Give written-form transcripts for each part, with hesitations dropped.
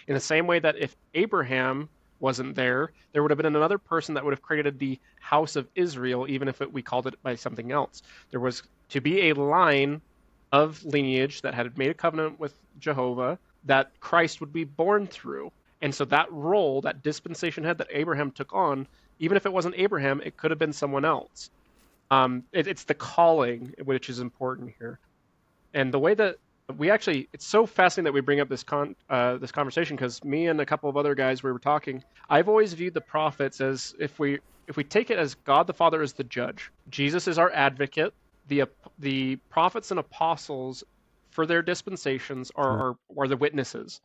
In the same way that if Abraham wasn't there, there would have been another person that would have created the house of Israel, even if we called it by something else. There was to be a line of lineage that had made a covenant with Jehovah that Christ would be born through. And so that role, that dispensation head that Abraham took on, even if it wasn't Abraham, it could have been someone else. It's the calling which is important here. And the way that we actually, it's so fascinating that we bring up this conversation, because me and a couple of other guys we were talking. I've always viewed the prophets as, if we take it as God the Father is the judge, Jesus is our advocate, the prophets and apostles for their dispensations are the witnesses.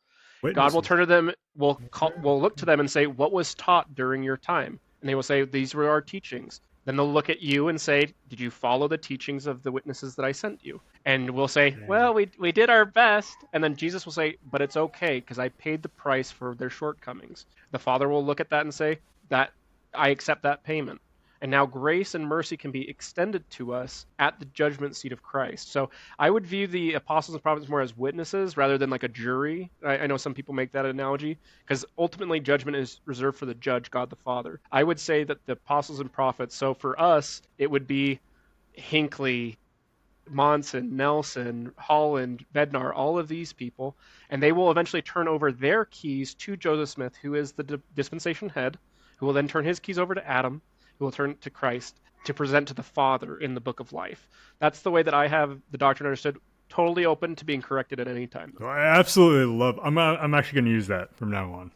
God will turn to them, will look to them and say, what was taught during your time? And they will say, these were our teachings. Then they'll look at you and say, did you follow the teachings of the witnesses that I sent you? And we'll say, well, we did our best. And then Jesus will say, but it's okay, because I paid the price for their shortcomings. The Father will look at that and say, that I accept that payment. And now grace and mercy can be extended to us at the judgment seat of Christ. So I would view the apostles and prophets more as witnesses rather than like a jury. I know some people make that analogy, because ultimately judgment is reserved for the judge, God the Father. I would say that the apostles and prophets, so for us, it would be Hinckley, Monson, Nelson, Holland, Bednar, all of these people, and they will eventually turn over their keys to Joseph Smith, who is the dispensation head, who will then turn his keys over to Adam, who will turn to Christ to present to the Father in the book of life. That's the way that I have the doctrine understood. Totally open to being corrected at any time. I absolutely love. I'm actually going to use that from now on.